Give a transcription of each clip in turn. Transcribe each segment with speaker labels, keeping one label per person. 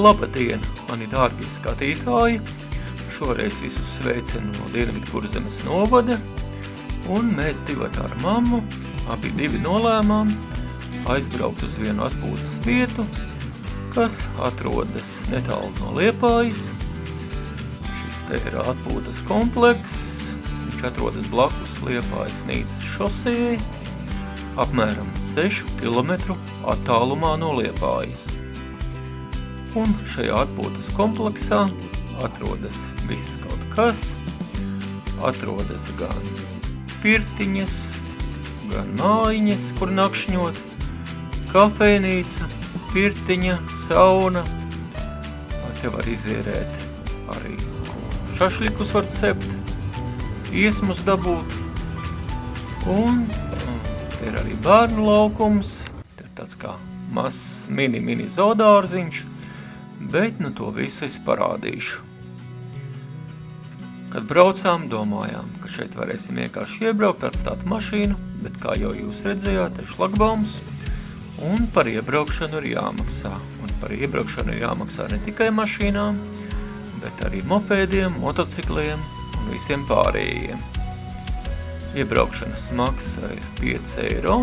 Speaker 1: Labdien, mani dārgie skatītāji! Šoreiz visus sveicinu no Dienvidkurzemes novada, un mēs divi ar mammu, abi nolēmām aizbraukt uz vienu atpūtas vietu, kas atrodas netālu no Liepājas. Šis te ir atpūtas komplekss, viņš atrodas blakus Liepājas Nīcas šosejai, apmēram 6 kilometru attālumā no Liepājas. Un šajā atpūtas kompleksā atrodas viss kaut kas, atrodas gan pirtiņas, gan mājiņas, kur nakšņot, kafejnīca, pirtiņa, sauna. Te var izierēt arī šašlikus var cept, iesmus dabūt. Un te ir arī bērnu laukums, te ir tāds kā mazs mini zoodārziņš, bet to visu es parādīšu. Kad braucām, domājām, ka šeit varēsim vienkārši iebraukt, atstāt mašīnu, bet kā jau jūs redzējāt, ir šlagbaums, un par iebraukšanu ir jāmaksā. Un par iebraukšanu ir jāmaksā ne tikai mašīnām, bet arī mopēdiem, motocikliem un visiem pārējiem. Iebraukšanas maksa ir 5 eiro,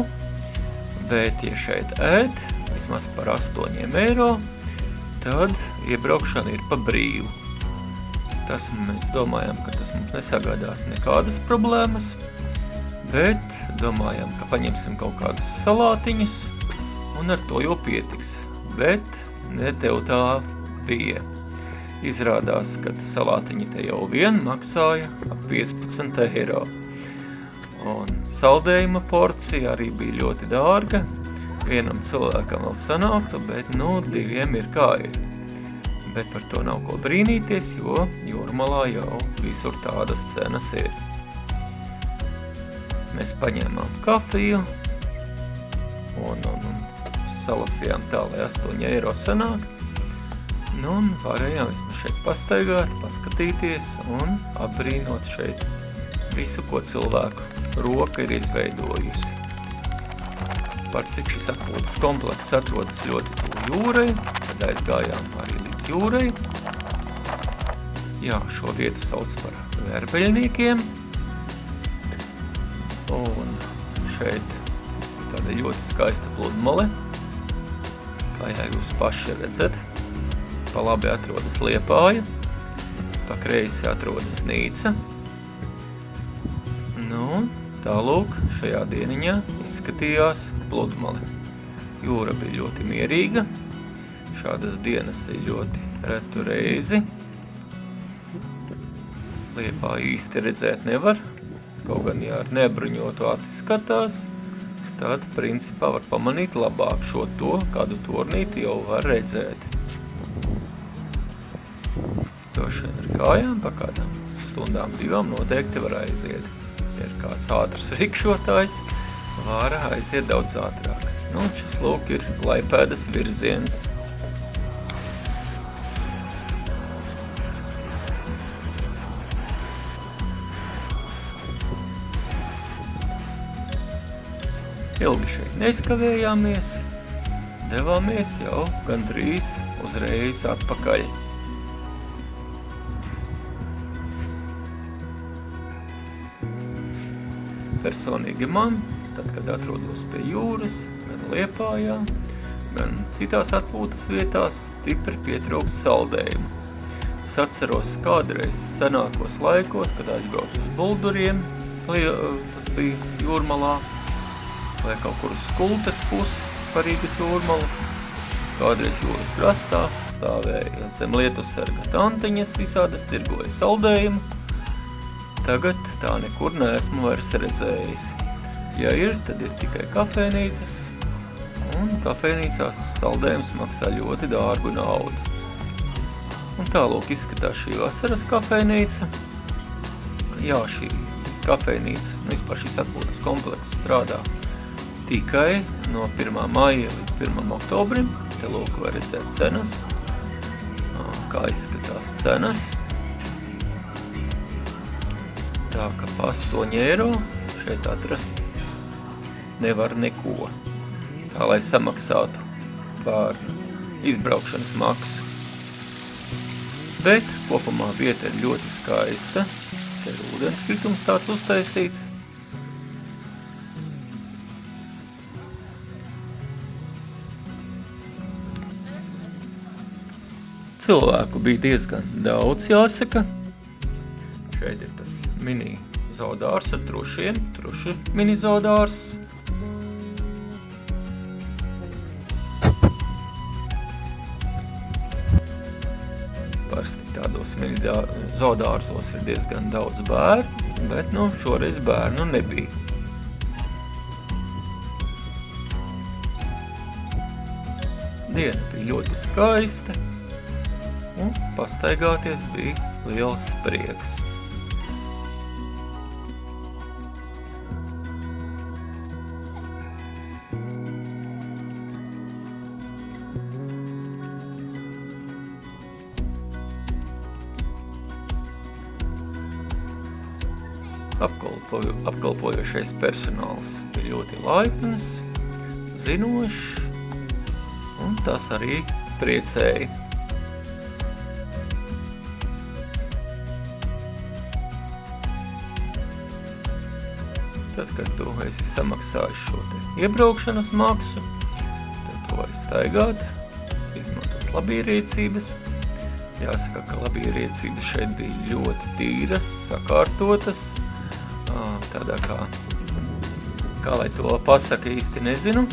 Speaker 1: bet ja šeit ēd, vismaz par 8 eiro, tad iebraukšana ir pa brīvu. Tas mēs domājam, ka tas mums nesagādās nekādas problēmas, bet domājam, ka paņemsim kaut kādus salātiņus un ar to jau pietiks. Bet ne tev tā bija. Izrādās, ka salātiņi te jau vien maksāja ap 15 eiro. Un saldējuma porcija arī bija ļoti dārga. Vienam cilvēkam vēl sanāktu, bet diviem ir kā ir. Bet par to nav ko brīnīties, jo Jūrmalā jau visur tādas cenas ir. Mēs paņēmām kafiju un salasījām tā, lai 8 eiro sanāk. Un varējām vismaz šeit pastaigāt, paskatīties un apbrīnot šeit visu, ko cilvēku roka ir izveidojusi. Par cik šis atpūtas komplekss atrodas ļoti tuvu jūrai, tad aizgājām arī līdz jūrai. Jā, šo vietu sauc par Verbeļniekiem. Un šeit ir tāda ļoti skaista pludmale, kā jau jūs paši redzat. Pa labi atrodas Liepāja, pa kreisi atrodas Nīca. Tālūk, šajā dieniņā izskatījās pludmale. Jūra bija ļoti mierīga, šādas dienas ir ļoti retu reizi. Liepā īsti redzēt nevar, kaut gan ja ar nebruņotu aci skatās, tad principā var pamanīt labāk šo to, kādu tornīti jau var redzēt. Došana ar kājām pa kādām stundām dzīvām noteikti var aiziet. Ja ir kāds ātrs rikšotājs, var aiziet daudz ātrāk. Šis lūk ir Laipēdas virziens. Ilgi šeit neizkavējāmies, devāmies jau gandrīz uzreiz atpakaļ. Personīgi man, tad, kad atrodos pie jūras, gan Liepājā, gan citās atpūtas vietās, stipri pietrūkst saldējumu. Es atceros kādreiz senākos laikos, kad aizbraucu uz Bulduriem, tas bija Jūrmalā, vai kaut kur uz Skultes pusi pa Rīgas Jūrmalu. Kādreiz jūras krastā stāvēja zem lietusarga tantiņas, visādas tirgoja saldējumu. Tagad tā nekur neesmu vairs redzējis. Ja ir, tad ir tikai kafejnīcas, un kafejnīcās saldējums maksā ļoti dārgu naudu. Un tālūk izskatās šī vasaras kafejnīca. Jā, šī kafejnīca, vispār šis atpūtas komplekss strādā tikai no 1. maija līdz 1. oktobrim. Te lūk var redzēt cenas, kā izskatās cenas. Tā ka pa 8 eiro šeit atrast nevar neko. Tā, lai samaksātu par izbraukšanas maksu. Bet kopumā vieta ir ļoti skaista. Te ir ūdenskritums tāds uztaisīts. Cilvēku bija diezgan daudz, jāsaka. Šeit ir tas mini zoodārs ar trušiem, trušu mini zoodārs. Parasti tādos mini zoodārzos ir diezgan daudz bērnu, bet šoreiz bērnu nebija. Diena bija ļoti skaista, un pastaigāties bija liels prieks. Apkalpojošais personāls bija ļoti laipns, zinošs, un tas arī priecēja. Tad, kad tu esi samaksājis šo te iebraukšanas maksu, tad tu vari staigāt, izmantot labierīcības. Jāsaka, ka labierīcības šeit bija ļoti tīras, sakārtotas, tādā kā lai to pasaka, īsti nezinu,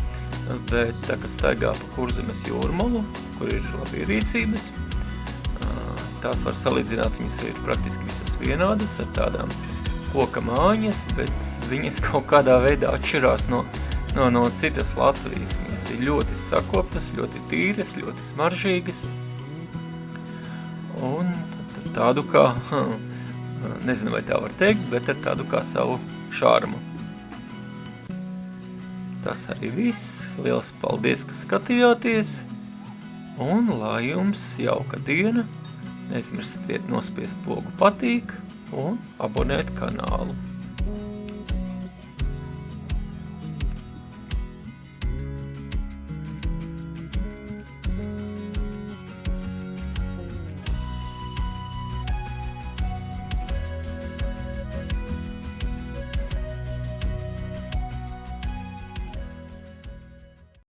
Speaker 1: bet tā, ka staigā pa Kurzemes jūrmalu, kur ir labierīcības, tās var salīdzināt, viņas ir praktiski visas vienādas ar tādām koka mājiņas, bet viņas kaut kādā veidā atšķirās no citas Latvijas. Viņas ir ļoti sakoptas, ļoti tīras, ļoti smaržīgas. Un tādu kā, nezinu vai tā var teikt, bet ar tādu kā savu šārmu. Tas arī viss. Liels paldies, ka skatījāties. Un lai jums jauka diena. Neaizmirstiet nospiest pogu patīk un abonēt kanālu.